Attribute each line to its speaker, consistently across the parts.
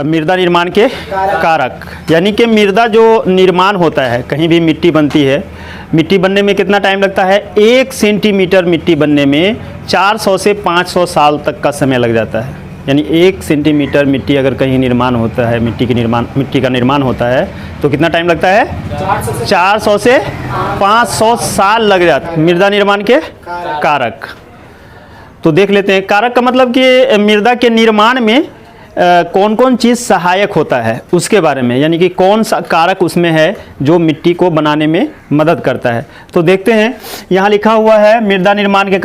Speaker 1: मृदा निर्माण के कारक, यानी कि मृदा जो निर्माण होता है, कहीं भी मिट्टी बनती है, मिट्टी बनने में कितना टाइम लगता है? 1 सेंटीमीटर मिट्टी बनने में 400 से 500 साल तक का समय लग जाता है। यानी 1 सेंटीमीटर मिट्टी अगर कहीं निर्माण होता है, मिट्टी का निर्माण होता है तो कितना टाइम लगता है? 400 से 500 साल लग जाता है। मृदा निर्माण के कारक तो देख लेते हैं। कारक का मतलब कि मृदा के निर्माण में कौन कौन चीज़ सहायक होता है उसके बारे में, यानी कि कौन सा कारक उसमें है जो मिट्टी को बनाने में मदद करता है। तो देखते हैं, यहाँ लिखा हुआ है मृदा निर्माण के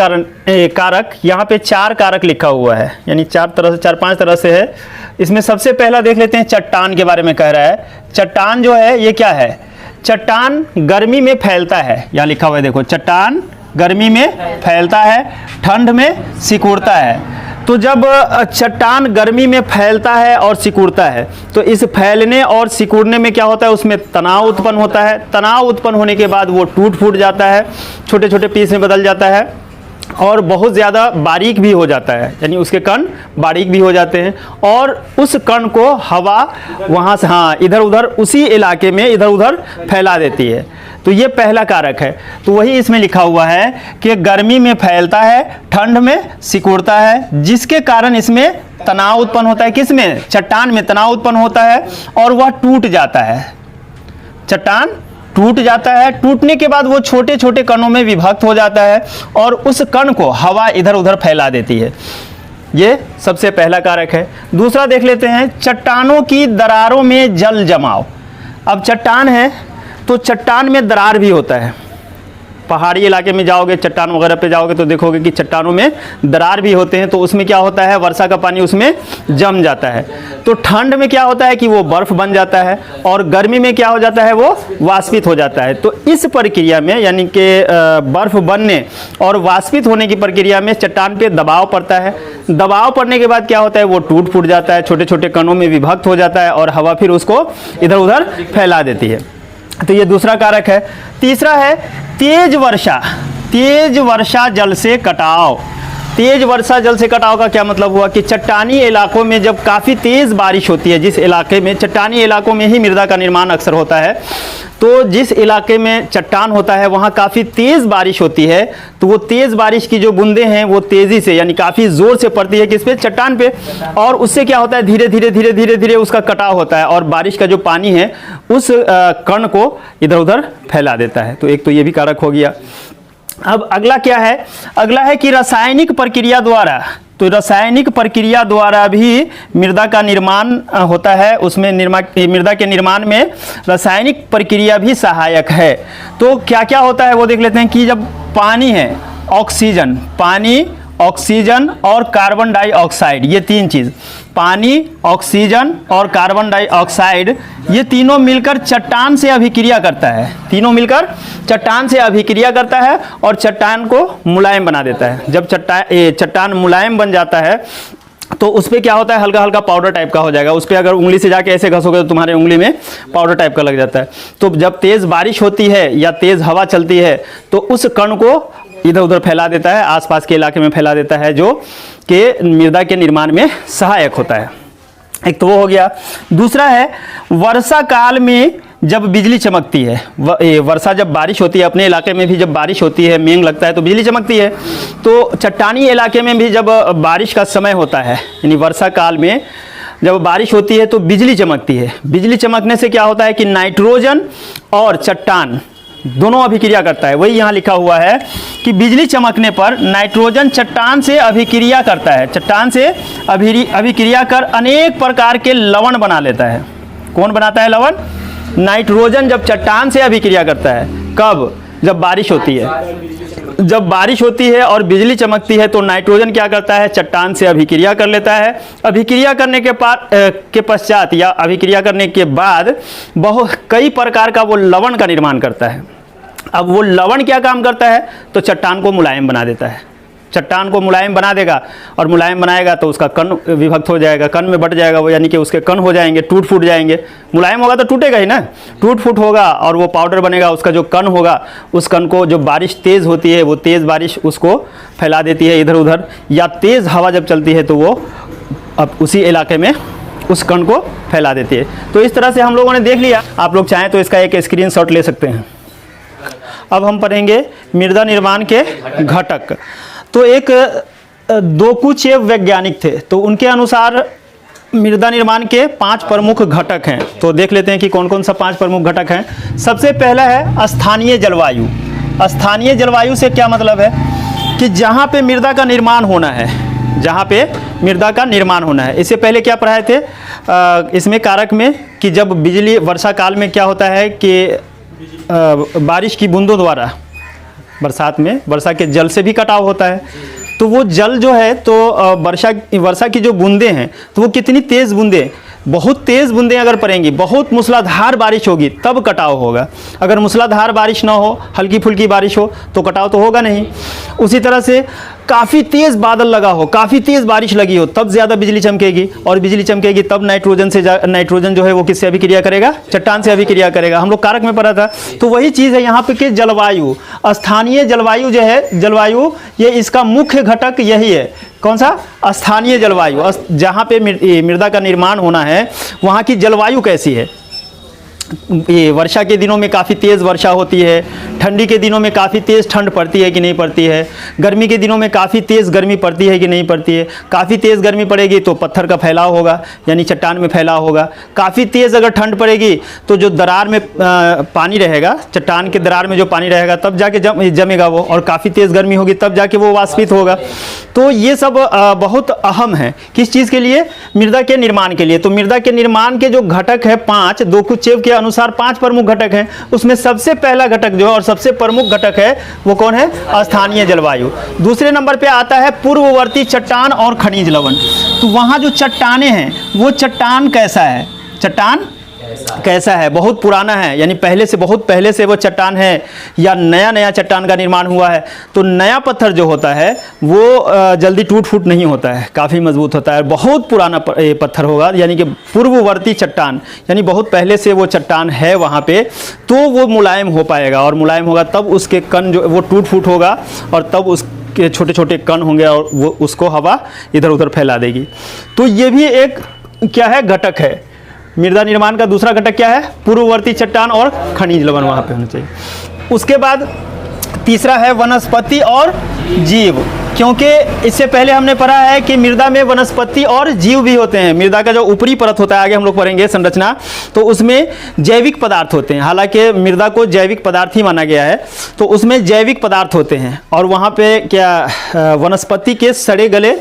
Speaker 1: कारक। यहाँ पे 4 कारक लिखा हुआ है, यानी 4-5 तरह से है। इसमें सबसे पहला देख लेते हैं, चट्टान के बारे में कह रहा है। चट्टान जो है ये क्या है? चट्टान गर्मी में फैलता है। यहाँ लिखा हुआ है देखो, चट्टान गर्मी में फैलता है, ठंड में सिकुड़ता है। तो जब चट्टान गर्मी में फैलता है और सिकुड़ता है तो इस फैलने और सिकुड़ने में क्या होता है? उसमें तनाव उत्पन्न होता है। तनाव उत्पन्न होने के बाद वो टूट फूट जाता है, छोटे छोटे पीस में बदल जाता है और बहुत ज़्यादा बारीक भी हो जाता है, यानी उसके कण बारीक भी हो जाते हैं और उस कण को हवा वहाँ से इधर उधर उसी इलाके में इधर उधर फैला देती है। तो ये पहला कारक है। तो वही इसमें लिखा हुआ है कि गर्मी में फैलता है, ठंड में सिकुड़ता है, जिसके कारण इसमें तनाव उत्पन्न होता है। किसमें? चट्टान में तनाव उत्पन्न होता है और वह टूट जाता है। चट्टान टूट जाता है, टूटने के बाद वो छोटे छोटे कणों में विभक्त हो जाता है और उस कण को हवा इधर उधर फैला देती है। ये सबसे पहला कारक है। दूसरा देख लेते हैं, चट्टानों की दरारों में जल जमाव। अब चट्टान है तो चट्टान में दरार भी होता है। पहाड़ी इलाके में जाओगे, चट्टान वगैरह पे जाओगे तो देखोगे कि चट्टानों में दरार भी होते हैं। तो उसमें क्या होता है? वर्षा का पानी उसमें जम जाता है। तो ठंड में क्या होता है कि वो बर्फ बन जाता है और गर्मी में क्या हो जाता है? वो वाष्पित हो जाता है। तो इस प्रक्रिया में, यानी कि बर्फ बनने और वाष्पित होने की प्रक्रिया में चट्टान पे दबाव पड़ता है। दबाव पड़ने के बाद क्या होता है? वो टूट फूट जाता है, छोटे छोटे कणों में विभक्त हो जाता है और हवा फिर उसको इधर उधर फैला देती है। तो ये दूसरा कारक है। तीसरा है तेज वर्षा। तेज वर्षा जल से कटाव। तेज वर्षा जल से कटाव का क्या मतलब हुआ कि चट्टानी इलाकों में जब काफ़ी तेज़ बारिश होती है, जिस इलाके में चट्टानी इलाकों में ही मृदा का निर्माण अक्सर होता है, तो जिस इलाके में चट्टान होता है वहाँ काफ़ी तेज़ बारिश होती है, तो वो तेज़ बारिश की जो बूंदें हैं वो तेज़ी से, यानी काफ़ी ज़ोर से पड़ती है किस पे? चट्टान पे। और उससे क्या होता है? धीरे धीरे उसका कटाव होता है और बारिश का जो पानी है उस कण को इधर उधर फैला देता है। तो एक तो ये भी कारक हो गया। अब अगला क्या है? अगला है कि रासायनिक प्रक्रिया द्वारा। तो रासायनिक प्रक्रिया द्वारा भी मृदा का निर्माण होता है। उसमें मृदा के निर्माण में रासायनिक प्रक्रिया भी सहायक है। तो क्या क्या होता है वो देख लेते हैं कि जब पानी है, ऑक्सीजन, पानी, ऑक्सीजन और कार्बन डाइऑक्साइड, ये 3 चीज़, पानी, ऑक्सीजन और कार्बन डाइऑक्साइड, ये तीनों मिलकर चट्टान से अभिक्रिया करता है। तीनों मिलकर चट्टान से अभिक्रिया करता है और चट्टान को मुलायम बना देता है। जब चट्टान मुलायम बन जाता है तो उस पर क्या होता है? हल्का हल्का पाउडर टाइप का हो जाएगा। उस पर अगर उंगली से जाके ऐसे घसोगे तो तुम्हारे उंगली में पाउडर टाइप का लग जाता है। तो जब तेज़ बारिश होती है या तेज़ हवा चलती है तो उस कण को इधर उधर फैला देता है, आसपास के इलाके में फैला देता है, जो कि मृदा के निर्माण में सहायक होता है। एक तो वो हो गया। दूसरा है वर्षा काल में जब बिजली चमकती है। वर्षा जब बारिश होती है, अपने इलाके में भी जब बारिश होती है, मेघ लगता है तो बिजली चमकती है। तो चट्टानी इलाके में भी जब बारिश का समय होता है, यानी वर्षा काल में जब बारिश होती है तो बिजली चमकती है। बिजली चमकने से क्या होता है कि नाइट्रोजन और चट्टान दोनों अभिक्रिया करता है। वही यहाँ लिखा हुआ है कि बिजली चमकने पर नाइट्रोजन चट्टान से अभिक्रिया करता है। चट्टान से अभिक्रिया कर अनेक प्रकार के लवण बना लेता है। कौन बनाता है लवण? नाइट्रोजन जब चट्टान से अभिक्रिया करता है। कब? जब बारिश होती है। जब बारिश होती है और बिजली चमकती है तो नाइट्रोजन क्या करता है? चट्टान से अभिक्रिया कर लेता है। अभिक्रिया करने के पश्चात या अभिक्रिया करने के बाद कई प्रकार का वो लवण का निर्माण करता है। अब वो लवण क्या काम करता है? तो चट्टान को मुलायम बना देता है। चट्टान को मुलायम बना देगा और मुलायम बनाएगा तो उसका कण विभक्त हो जाएगा, कण में बट जाएगा वो, यानी कि उसके कण हो जाएंगे, टूट फूट जाएंगे। मुलायम होगा तो टूटेगा ही ना, टूट फूट होगा और वो पाउडर बनेगा। उसका जो कण होगा उस कण को, जो बारिश तेज़ होती है वो तेज़ बारिश उसको फैला देती है इधर उधर, या तेज़ हवा जब चलती है तो वो अब उसी इलाके में उस कण को फैला देती है। तो इस तरह से हम लोगों ने देख लिया। आप लोग चाहें तो इसका एक स्क्रीनशॉट ले सकते हैं। अब हम पढ़ेंगे मृदा निर्माण के घटक। तो एक दोकुचेव वैज्ञानिक थे, तो उनके अनुसार मृदा निर्माण के 5 प्रमुख घटक हैं। तो देख लेते हैं कि कौन कौन सा 5 प्रमुख घटक हैं। सबसे पहला है स्थानीय जलवायु। स्थानीय जलवायु से क्या मतलब है कि जहाँ पे मृदा का निर्माण होना है, जहाँ पे मृदा का निर्माण होना है। इससे पहले क्या पढ़ाए थे इसमें कारक में कि जब बिजली वर्षा काल में क्या होता है कि बारिश की बूंदों द्वारा बरसात में वर्षा के जल से भी कटाव होता है। तो वो जल जो है तो वर्षा की जो बूंदें हैं तो वो कितनी तेज़ बूंदें, बहुत तेज़ बूंदें अगर पड़ेंगी, बहुत मूसलाधार बारिश होगी तब कटाव होगा। अगर मूसलाधार बारिश ना हो, हल्की फुल्की बारिश हो तो कटाव तो होगा नहीं। उसी तरह से काफ़ी तेज़ बादल लगा हो, काफ़ी तेज़ बारिश लगी हो तब ज़्यादा बिजली चमकेगी, और बिजली चमकेगी तब नाइट्रोजन जो है वो किससे अभिक्रिया करेगा, चट्टान से अभिक्रिया करेगा। हम लोग कारक में पढ़ा था। तो वही चीज़ है यहाँ पे कि जलवायु, स्थानीय जलवायु जो है, जलवायु ये इसका मुख्य घटक यही है। कौन सा? स्थानीय जलवायु। जहाँ पे मृदा का निर्माण होना है वहाँ की जलवायु कैसी है। ये वर्षा के दिनों में काफ़ी तेज़ वर्षा होती है, ठंडी के दिनों में काफ़ी तेज़ ठंड पड़ती है कि नहीं पड़ती है, गर्मी के दिनों में काफ़ी तेज़ गर्मी पड़ती है कि नहीं पड़ती है। काफ़ी तेज़ गर्मी पड़ेगी तो पत्थर का फैलाव होगा, यानी चट्टान में फैलाव होगा। काफ़ी तेज़ अगर ठंड पड़ेगी तो जो दरार में पानी रहेगा, चट्टान के दरार में जो पानी रहेगा तब जाके जमेगा वो, और काफ़ी तेज़ गर्मी होगी तब जाके वो वाष्पित होगा। तो ये सब बहुत अहम है किस चीज़ के लिए? मृदा के निर्माण के लिए। तो मृदा के निर्माण के जो घटक है 5, दोकुचेव के अनुसार 5 प्रमुख घटक हैं। उसमें सबसे पहला घटक जो है और सबसे प्रमुख घटक है वो कौन है? स्थानीय जलवायु। दूसरे नंबर पे आता है पूर्ववर्ती चट्टान और खनिज लवण। तो वहाँ जो चट्टाने हैं वो चट्टान कैसा है, चट्टान कैसा है, बहुत पुराना है, यानी पहले से, बहुत पहले से वो चट्टान है, या नया नया चट्टान का निर्माण हुआ है। तो नया पत्थर जो होता है वो जल्दी टूट फूट नहीं होता है, काफ़ी मजबूत होता है। बहुत पुराना पत्थर होगा, यानी कि पूर्ववर्ती चट्टान, यानी बहुत पहले से वो चट्टान है वहाँ पे, तो वो मुलायम हो पाएगा, और मुलायम होगा तब उसके कण जो वो टूट फूट होगा, और तब उसके छोटे छोटे कण होंगे और वो उसको हवा इधर उधर फैला देगी। तो ये भी एक क्या है, घटक है। मृदा निर्माण का दूसरा घटक क्या है? पूर्ववर्ती चट्टान और खनिज लवण वहाँ पे होना चाहिए। उसके बाद तीसरा है वनस्पति और जीव, क्योंकि इससे पहले हमने पढ़ा है कि मृदा में वनस्पति और जीव भी होते हैं। मृदा का जो ऊपरी परत होता है, आगे हम लोग पढ़ेंगे संरचना, तो उसमें जैविक पदार्थ होते हैं। हालांकि मृदा को जैविक पदार्थ ही माना गया है, तो उसमें जैविक पदार्थ होते हैं, और वहाँ पे क्या वनस्पति के सड़े गले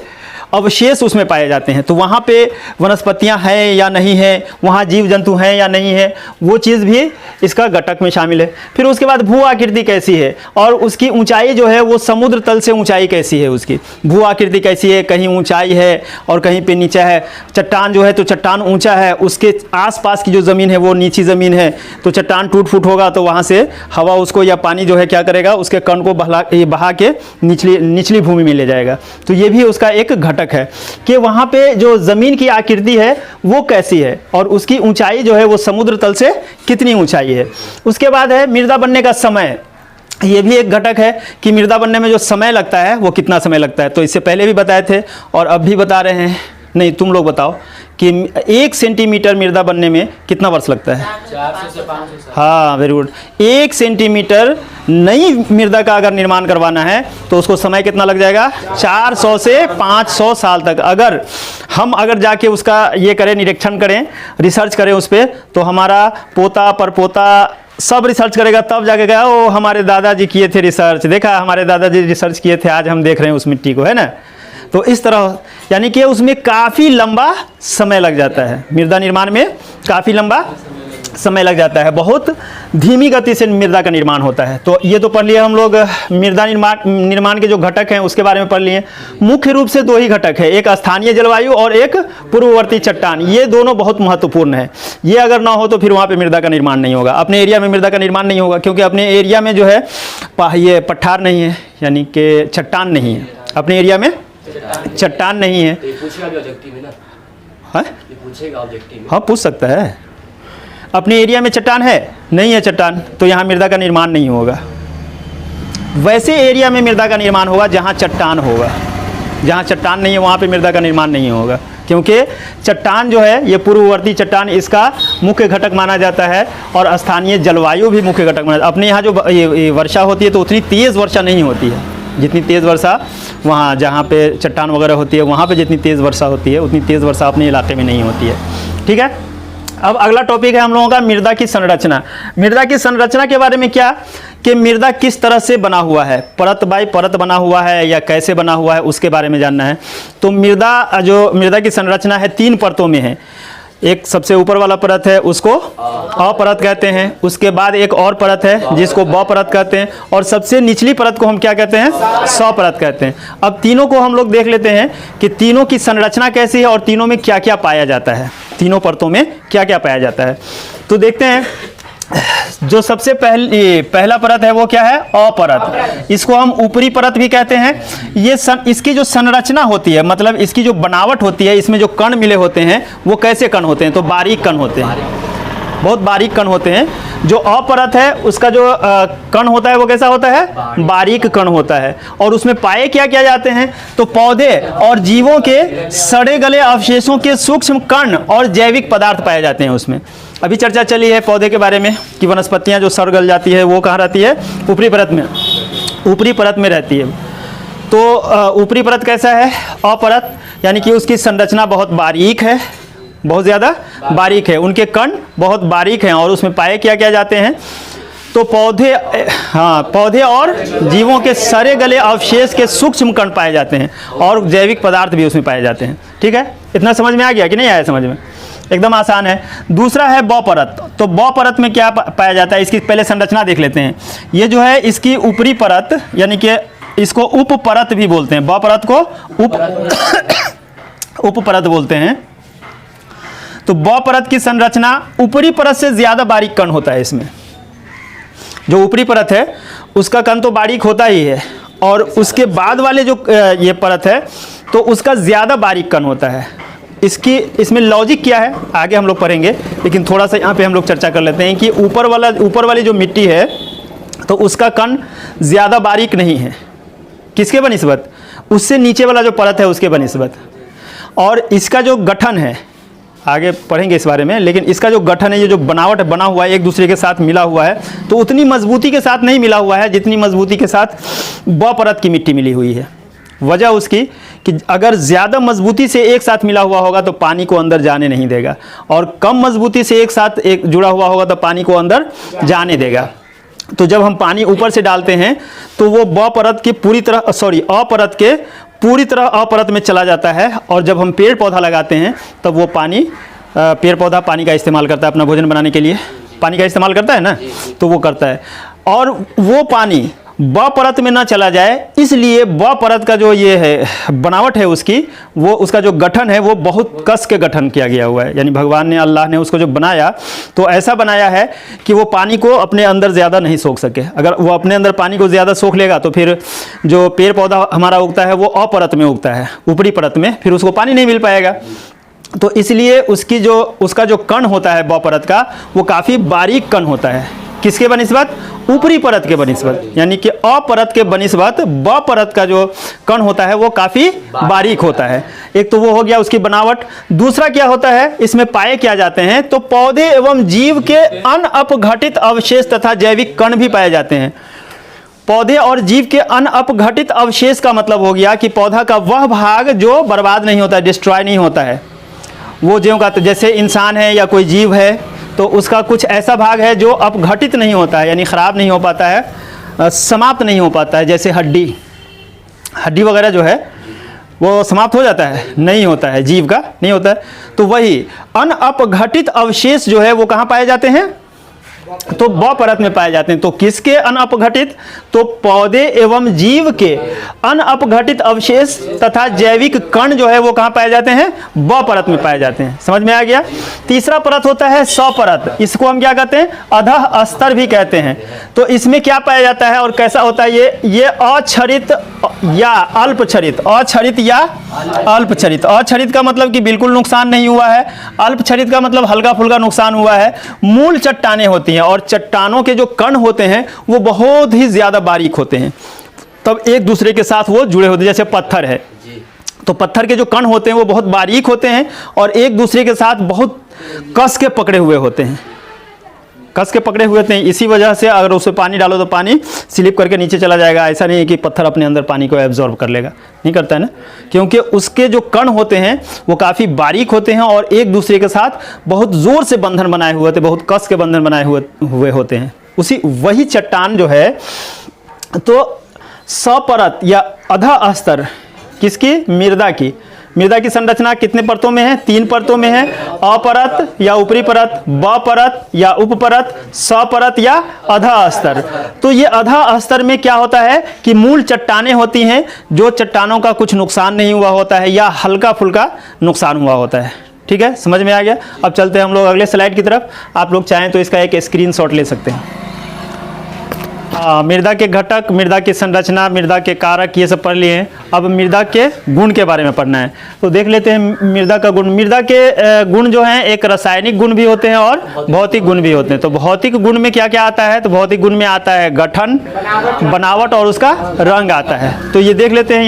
Speaker 1: अवशेष उसमें पाए जाते हैं। तो वहाँ पे वनस्पतियाँ हैं या नहीं है, वहाँ जीव जंतु हैं या नहीं है, वो चीज़ भी इसका घटक में शामिल है। फिर उसके बाद भू आकृति कैसी है, और उसकी ऊंचाई जो है वो समुद्र तल से ऊंचाई कैसी है, उसकी भू आकृति कैसी है, कहीं ऊंचाई है और कहीं पे नीचा है। चट्टान जो है तो चट्टान ऊंचा है, उसके आसपास की जो ज़मीन है वो नीची ज़मीन है, तो चट्टान टूट फूट होगा तो वहाँ से हवा उसको या पानी जो है क्या करेगा, उसके कण को बहा के निचली भूमि में ले जाएगा। तो ये भी उसका एक घटक है कि वहां पे जो जमीन की आकृति है वो कैसी है, और उसकी ऊंचाई जो है वो समुद्र तल से कितनी ऊंचाई है। उसके बाद है मृदा बनने का समय। ये भी एक घटक है कि मृदा बनने में जो समय लगता है वो कितना समय लगता है। तो इससे पहले भी बताए थे और अब भी बता रहे हैं, नहीं तुम लोग बताओ कि 1 सेंटीमीटर मृदा बनने में कितना वर्ष लगता है?
Speaker 2: 400 से 500 साल।
Speaker 1: हाँ, वेरी गुड। 1 सेंटीमीटर नई मृदा का अगर निर्माण करवाना है तो उसको समय कितना लग जाएगा? 400 से 500 साल तक। अगर जाके उसका ये करें, निरीक्षण करें, रिसर्च करें उस पर, तो हमारा पोता परपोता सब रिसर्च करेगा, तब जाके गया ओ हमारे दादाजी किए थे रिसर्च, देखा हमारे दादाजी रिसर्च किए थे, आज हम देख रहे हैं उस मिट्टी को, है ना। तो इस तरह यानी कि उसमें काफ़ी लंबा समय लग जाता है, मृदा निर्माण में काफ़ी लंबा समय लग जाता है, बहुत धीमी गति से मृदा का निर्माण होता है। तो ये तो पढ़ लिए हम लोग मृदा निर्माण के जो घटक हैं उसके बारे में पढ़ लिए। मुख्य रूप से 2 ही घटक है, एक स्थानीय जलवायु और एक पूर्ववर्ती चट्टान। ये दोनों बहुत महत्वपूर्ण है, ये अगर ना हो तो फिर वहाँ पे मृदा का निर्माण नहीं होगा, अपने एरिया में मृदा का निर्माण नहीं होगा, क्योंकि अपने एरिया में जो है ये पठार नहीं है, यानी कि चट्टान नहीं है, अपने एरिया में चट्टान नहीं है। हाँ, पूछ सकता है, अपने एरिया में चट्टान है नहीं है चट्टान, तो यहाँ मृदा का निर्माण नहीं होगा। वैसे एरिया में मृदा का निर्माण होगा जहाँ चट्टान होगा, जहाँ चट्टान नहीं है वहाँ पे मृदा का निर्माण नहीं होगा, क्योंकि चट्टान जो है ये पूर्ववर्ती चट्टान इसका मुख्य घटक माना जाता है और स्थानीय जलवायु भी मुख्य घटक माना जाता है। अपने यहाँ जो ये वर्षा होती है तो उतनी तेज़ वर्षा नहीं होती है, जितनी तेज़ वर्षा वहाँ जहाँ पे चट्टान वगैरह होती है वहाँ पे जितनी तेज़ वर्षा होती है उतनी तेज़ वर्षा अपने इलाके में नहीं होती है। ठीक है, अब अगला टॉपिक है हम लोगों का मृदा की संरचना। मृदा की संरचना के बारे में क्या कि मृदा किस तरह से बना हुआ है, परत बाय परत बना हुआ है या कैसे बना हुआ है, उसके बारे में जानना है। तो मृदा की संरचना है 3 परतों में है। एक सबसे ऊपर वाला परत है उसको अ परत कहते हैं, उसके बाद एक और परत है जिसको ब परत कहते हैं, और सबसे निचली परत को हम क्या कहते हैं, स परत कहते हैं। अब तीनों को हम लोग देख लेते हैं कि तीनों की संरचना कैसी है और तीनों में क्या क्या पाया जाता है, तीनों परतों में क्या क्या पाया जाता है। तो देखते हैं, जो सबसे पहला परत है वो क्या है, अ परत। इसको हम ऊपरी परत भी कहते हैं। ये इसकी जो संरचना होती है, मतलब इसकी जो बनावट होती है, इसमें जो कण मिले होते हैं वो कैसे कण होते हैं, तो बारीक कण होते हैं, बहुत बारीक कण होते हैं। जो अ परत है उसका जो कण होता है वो कैसा होता है, बारीक कण होता है। और उसमें पाए क्या क्या जाते हैं, तो पौधे और जीवों के सड़े गले अवशेषों के सूक्ष्म कण और जैविक पदार्थ पाए जाते हैं उसमें। अभी चर्चा चली है पौधे के बारे में कि वनस्पतियां जो सड़ गल जाती है वो कहाँ रहती है, ऊपरी परत में, ऊपरी परत में रहती है। तो ऊपरी परत कैसा है, अ परत, यानी कि उसकी संरचना बहुत बारीक है, बहुत ज़्यादा बारीक है, उनके कण बहुत बारीक हैं और उसमें पाए क्या क्या जाते हैं, तो पौधे और जीवों के सड़े गले अवशेष के सूक्ष्म कण पाए जाते हैं और जैविक पदार्थ भी उसमें पाए जाते हैं। ठीक है, इतना समझ में आ गया कि नहीं आया समझ में, एकदम आसान है। दूसरा है ब परत। तो ब परत में क्या पाया जाता है, इसकी पहले संरचना देख लेते हैं। ये जो है इसकी ऊपरी परत, यानी कि इसको उप परत भी बोलते हैं, ब परत को उप परत बोलते हैं। तो ब परत की संरचना ऊपरी परत से ज़्यादा बारीक कण होता है इसमें। जो ऊपरी परत है उसका कण तो बारीक होता ही है, और उसके बाद वाले जो ये परत है तो उसका ज़्यादा बारीक कण होता है। इसमें लॉजिक क्या है आगे हम लोग पढ़ेंगे, लेकिन थोड़ा सा यहाँ पे हम लोग चर्चा कर लेते हैं कि ऊपर वाली जो मिट्टी है तो उसका कण ज़्यादा बारीक नहीं है, किसके बनिस्बत, उससे नीचे वाला जो परत है उसके बनिस्बत। और इसका जो गठन है, आगे पढ़ेंगे इस बारे में, लेकिन इसका जो गठन है, ये जो बनावट बना हुआ है, एक दूसरे के साथ मिला हुआ है, तो उतनी मजबूती के साथ नहीं मिला हुआ है जितनी मजबूती के साथ ब परत की मिट्टी मिली हुई है। वजह उसकी कि अगर ज़्यादा मजबूती से एक साथ मिला हुआ होगा तो पानी को अंदर जाने नहीं देगा, और कम मजबूती से एक साथ जुड़ा हुआ होगा तो पानी को अंदर जाने देगा। तो जब हम पानी ऊपर से डालते हैं तो वो अ परत के पूरी तरह अ परत में चला जाता है, और जब हम पेड़ पौधा लगाते हैं तब वो पानी, पेड़ पौधा पानी का इस्तेमाल करता है अपना भोजन बनाने के लिए, पानी का इस्तेमाल करता है ना, तो वो करता है। और वो पानी ब परत में ना चला जाए, इसलिए ब परत का जो ये है बनावट है उसकी, वो उसका जो गठन है वो बहुत कस के गठन किया गया हुआ है। यानी भगवान ने, अल्लाह ने उसको जो बनाया तो ऐसा बनाया है कि वो पानी को अपने अंदर ज़्यादा नहीं सोख सके। अगर वो अपने अंदर पानी को ज़्यादा सोख लेगा तो फिर जो पेड़ पौधा हमारा उगता है वो अ परत में उगता है, ऊपरी परत में, फिर उसको पानी नहीं मिल पाएगा। तो इसलिए उसका जो कण होता है ब परत का, वो काफ़ी बारीक कण होता है। किसके बनिस्बत, ऊपरी परत के बनिस्बत, यानी कि अ परत के बनिस्बत ब परत का जो कण होता है वो काफ़ी बारीक होता है। एक तो वो हो गया उसकी बनावट। दूसरा क्या होता है, इसमें पाए क्या जाते हैं, तो पौधे एवं जीव के अनअपघटित अवशेष तथा जैविक कण भी पाए जाते हैं। पौधे और जीव के अनअपघटित अवशेष का मतलब हो गया कि पौधा का वह भाग जो बर्बाद नहीं होता है, डिस्ट्रॉय नहीं होता है। वो ज्यों का, जैसे इंसान है या कोई जीव है तो उसका कुछ ऐसा भाग है जो अपघटित नहीं होता है, यानी ख़राब नहीं हो पाता है, समाप्त नहीं हो पाता है। जैसे हड्डी वगैरह जो है वो समाप्त हो जाता है, नहीं होता है, जीव का नहीं होता है। तो वही अनअपघटित अवशेष जो है वो कहाँ पाए जाते हैं, तो ब परत में पाए जाते हैं। तो किसके अनअपघटित, तो पौधे एवं जीव के अनअपघटित अवशेष तथा जैविक कण जो है वो कहाँ पाए जाते हैं, ब परत में पाए जाते हैं। समझ में आ गया। तीसरा परत होता है स परत। इसको हम क्या कहते हैं, अधः स्तर भी कहते हैं। तो इसमें क्या पाया जाता है और कैसा होता है, ये अक्षरित या अल्पक्षरित, अक्षरित या अल्पक्षरित। अक्षरित का मतलब कि बिल्कुल नुकसान नहीं हुआ है, अल्पक्षरित का मतलब हल्का फुल्का नुकसान हुआ है। मूल चट्टानें होती हैं और चट्टानों के जो कण होते हैं वो बहुत ही ज़्यादा बारीक होते हैं, तब एक दूसरे के साथ वो जुड़े होते हैं। जैसे पत्थर है, तो पत्थर के जो कण होते हैं वो बहुत बारीक होते हैं और एक दूसरे के साथ बहुत कस के पकड़े हुए होते हैं, कस के पकड़े हुए होते हैं। इसी वजह से अगर उसमें पानी डालो तो पानी स्लिप करके नीचे चला जाएगा। ऐसा नहीं है कि पत्थर अपने अंदर पानी को एब्जॉर्ब कर लेगा, नहीं करता है ना, क्योंकि उसके जो कण होते हैं वो काफ़ी बारीक होते हैं और एक दूसरे के साथ बहुत ज़ोर से बंधन बनाए हुए होते हैं, बहुत कस के बंधन बनाए हुए होते हैं। वही चट्टान जो है तो सपरत या अधा अस्तर किसकी, मृदा की संरचना कितने परतों में है, 3 परतों में है। अपरत या ऊपरी परत, ब परत या उप परत, सपरत या अधा अस्तर। तो ये अधा अस्तर में क्या होता है कि मूल चट्टानें होती हैं, जो चट्टानों का कुछ नुकसान नहीं हुआ होता है या हल्का फुल्का नुकसान हुआ होता है। ठीक है, समझ में आ गया। अब चलते हैं हम लोग अगले स्लाइड की तरफ। आप लोग चाहें तो इसका एक स्क्रीनशॉट ले सकते हैं। मृदा के घटक, मृदा की संरचना, मृदा के कारक, ये सब पढ़ लिए हैं। अब मृदा के गुण के बारे में पढ़ना है, तो देख लेते हैं मृदा का गुण। मृदा के गुण जो हैं एक रासायनिक गुण भी होते हैं और भौतिक गुण भी होते हैं। तो भौतिक गुण में क्या क्या आता है, तो भौतिक गुण में आता है गठन, बनावट और उसका रंग आता है। तो ये देख लेते हैं,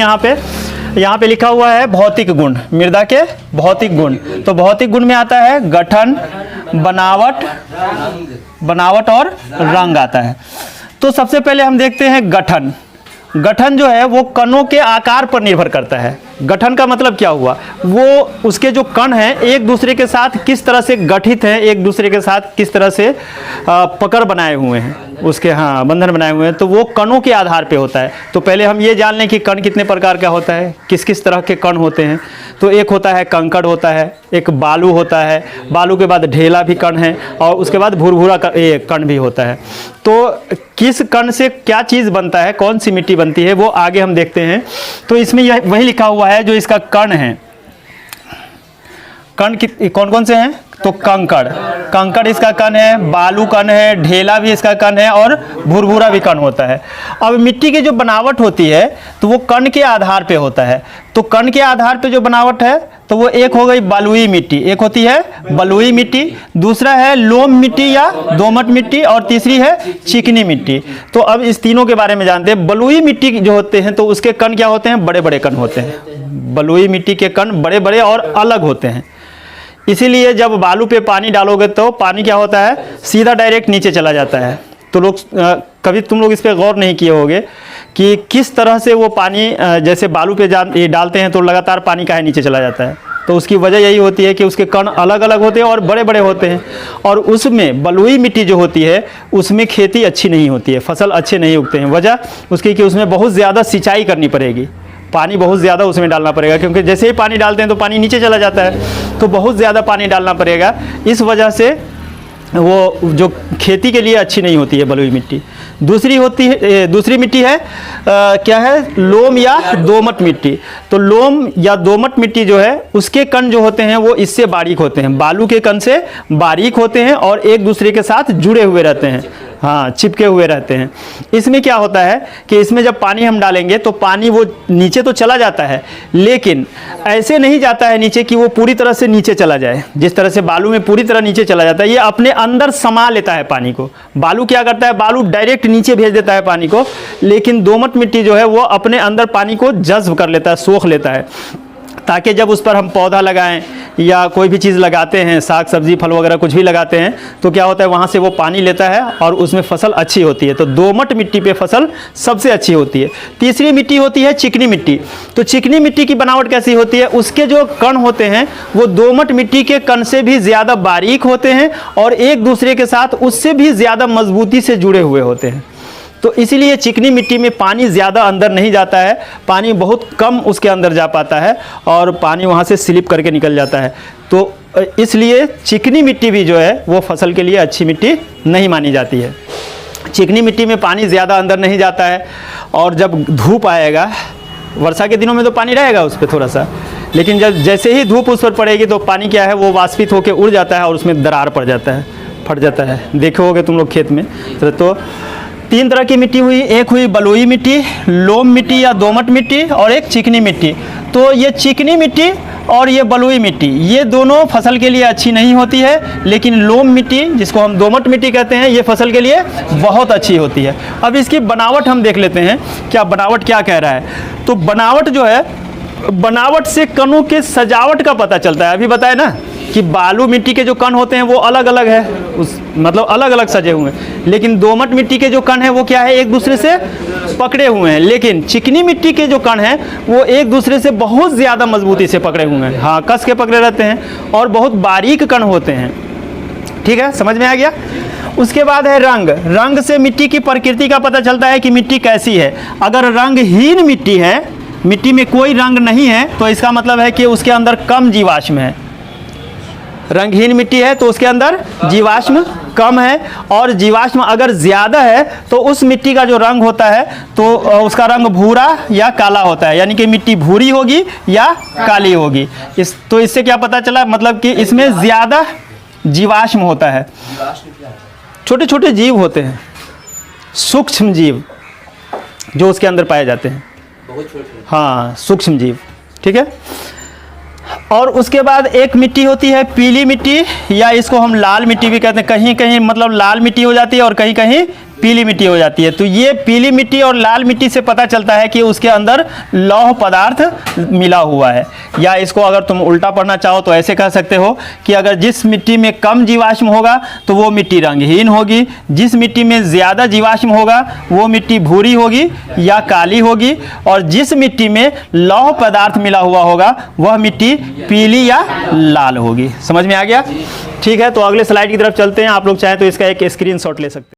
Speaker 1: यहाँ पे लिखा हुआ है भौतिक गुण, मृदा के भौतिक गुण। तो भौतिक गुण में आता है गठन, बनावट और रंग आता है। तो सबसे पहले हम देखते हैं गठन। गठन जो है वो कणों के आकार पर निर्भर करता है। गठन का मतलब क्या हुआ, वो उसके जो कण हैं एक दूसरे के साथ किस तरह से गठित हैं, एक दूसरे के साथ किस तरह से पकड़ बनाए हुए हैं, उसके बंधन बनाए हुए हैं, तो वो कणों के आधार पे होता है। तो पहले हम ये जान लें कि कण कितने प्रकार का होता है, किस किस तरह के कण होते हैं। तो एक होता है कंकड़ होता है, एक बालू होता है, बालू के बाद ढेला भी कण है और उसके बाद भुरभुरा कण भी होता है। तो किस कण से क्या चीज़ बनता है, कौन सी मिट्टी बनती है, वो आगे हम देखते हैं। तो इसमें यह वही लिखा हुआ है जो इसका कण है। कण कौन कौन से हैं, तो कंकड़ इसका कण है, बालू कण है, ढेला भी इसका कण है और भुरभुरा भी कण होता है। अब मिट्टी की जो बनावट होती है तो वो कण के आधार पे होता है। तो कण के आधार पे जो बनावट है तो वो एक हो गई बलुई मिट्टी, एक होती है बलुई मिट्टी, दूसरा है लोम मिट्टी या दोमट मिट्टी और तीसरी है चिकनी मिट्टी। तो अब इस तीनों के बारे में जानते हैं। बलुई मिट्टी जो होते हैं तो उसके कण क्या होते हैं, बड़े बड़े कण होते हैं। बलुई मिट्टी के कण बड़े बड़े और अलग होते हैं, इसीलिए जब बालू पे पानी डालोगे तो पानी क्या होता है, सीधा डायरेक्ट नीचे चला जाता है। तो लोग कभी तुम लोग इस पे गौर नहीं किए होगे कि किस तरह से वो पानी जैसे बालू पे डालते हैं तो लगातार पानी काहे नीचे चला जाता है। तो उसकी वजह यही होती है कि उसके कण अलग अलग होते हैं और बड़े बड़े होते हैं। और उसमें बलुई मिट्टी जो होती है उसमें खेती अच्छी नहीं होती है, फसल अच्छे नहीं उगते हैं। वजह उसकी कि उसमें बहुत ज़्यादा सिंचाई करनी पड़ेगी, पानी बहुत ज़्यादा उसमें डालना पड़ेगा, क्योंकि जैसे ही पानी डालते हैं तो पानी नीचे चला जाता है, तो बहुत ज़्यादा पानी डालना पड़ेगा। इस वजह से वो जो खेती के लिए अच्छी नहीं होती है बलुई मिट्टी। दूसरी मिट्टी है क्या है, लोम या दोमट मिट्टी। तो लोम या दोमट मिट्टी जो है उसके कण जो होते हैं वो इससे बारीक होते हैं, बालू के कण से बारीक होते हैं और एक दूसरे के साथ जुड़े हुए रहते हैं, चिपके हुए रहते हैं। इसमें क्या होता है कि इसमें जब पानी हम डालेंगे तो पानी वो नीचे तो चला जाता है, लेकिन ऐसे नहीं जाता है नीचे कि वो पूरी तरह से नीचे चला जाए। जिस तरह से बालू में पूरी तरह नीचे चला जाता है, ये अपने अंदर समा लेता है पानी को। बालू क्या करता है, बालू डायरेक्ट नीचे भेज देता है पानी को, लेकिन दोमट मिट्टी जो है वो अपने अंदर पानी को जज्ब कर लेता है, सोख लेता है, ताकि जब उस पर हम पौधा लगाएं या कोई भी चीज़ लगाते हैं, साग सब्जी फल वगैरह कुछ भी लगाते हैं, तो क्या होता है वहाँ से वो पानी लेता है और उसमें फसल अच्छी होती है। तो दोमट मिट्टी पे फसल सबसे अच्छी होती है। तीसरी मिट्टी होती है चिकनी मिट्टी। तो चिकनी मिट्टी की बनावट कैसी होती है, उसके जो कण होते हैं वो दोमट मिट्टी के कण से भी ज़्यादा बारीक होते हैं और एक दूसरे के साथ उससे भी ज़्यादा मजबूती से जुड़े हुए होते हैं। तो इसीलिए चिकनी मिट्टी में पानी ज़्यादा अंदर नहीं जाता है, पानी बहुत कम उसके अंदर जा पाता है और पानी वहाँ से स्लिप करके निकल जाता है। तो इसलिए चिकनी मिट्टी भी जो है वो फसल के लिए अच्छी मिट्टी नहीं मानी जाती है। चिकनी मिट्टी में पानी ज़्यादा अंदर नहीं जाता है और जब धूप आएगा, वर्षा के दिनों में तो पानी रहेगा उस पर थोड़ा सा, लेकिन जब जैसे ही धूप उस पर पड़ेगी तो पानी क्या है वो वाष्पित होकर उड़ जाता है और उसमें दरार पड़ जाता है, फट जाता है। देखे होगे तुम लोग खेत में। तो 3 तरह की मिट्टी हुई, एक हुई बलुई मिट्टी, लोम मिट्टी या दोमट मिट्टी और एक चिकनी मिट्टी। तो ये चिकनी मिट्टी और ये बलुई मिट्टी, ये दोनों फसल के लिए अच्छी नहीं होती है, लेकिन लोम मिट्टी जिसको हम दोमट मिट्टी कहते हैं ये फसल के लिए बहुत अच्छी होती है। अब इसकी बनावट हम देख लेते हैं, क्या बनावट क्या कह रहा है। तो बनावट जो है बनावट से कणों के सजावट का पता चलता है। अभी बताया ना कि बालू मिट्टी के जो कण होते हैं वो अलग अलग है, उस मतलब अलग अलग सजे हुए हैं, लेकिन दोमट मिट्टी के जो कण हैं वो क्या है, एक दूसरे से पकड़े हुए हैं। लेकिन चिकनी मिट्टी के जो कण हैं वो एक दूसरे से बहुत ज़्यादा मजबूती से पकड़े हुए हैं, हाँ कस के पकड़े रहते हैं और बहुत बारीक कण होते हैं। ठीक है, समझ में आ गया। उसके बाद है रंग। रंग से मिट्टी की प्रकृति का पता चलता है कि मिट्टी कैसी है। अगर रंगहीन मिट्टी है, मिट्टी में कोई रंग नहीं है, तो इसका मतलब है कि उसके अंदर कम जीवाश्म है। रंगहीन मिट्टी है तो उसके अंदर जीवाश्म कम है, और जीवाश्म अगर ज़्यादा है तो उस मिट्टी का जो रंग होता है तो उसका रंग भूरा या काला होता है, यानी कि मिट्टी भूरी होगी या काली होगी। तो इससे क्या पता चला, मतलब कि इसमें ज़्यादा जीवाश्म होता है। छोटे छोटे जीव होते हैं, सूक्ष्म जीव जो उसके अंदर पाए जाते हैं, हाँ सूक्ष्म जीव। ठीक है। और उसके बाद एक मिट्टी होती है पीली मिट्टी, या इसको हम लाल मिट्टी भी कहते हैं। कहीं कहीं मतलब लाल मिट्टी हो जाती है और कहीं कहीं पीली मिट्टी हो जाती है। तो ये पीली मिट्टी और लाल मिट्टी से पता चलता है कि उसके अंदर लौह पदार्थ मिला हुआ है। या इसको अगर तुम उल्टा पढ़ना चाहो तो ऐसे कह सकते हो कि अगर जिस मिट्टी में कम जीवाश्म होगा तो वो मिट्टी रंगहीन होगी, जिस मिट्टी में ज़्यादा जीवाश्म होगा वो मिट्टी भूरी होगी या काली होगी, और जिस मिट्टी में लौह पदार्थ मिला हुआ होगा वह मिट्टी पीली या लाल होगी। समझ में आ गया। ठीक है, तो अगले स्लाइड की तरफ चलते हैं। आप लोग चाहें तो इसका एक स्क्रीनशॉट ले सकते हैं।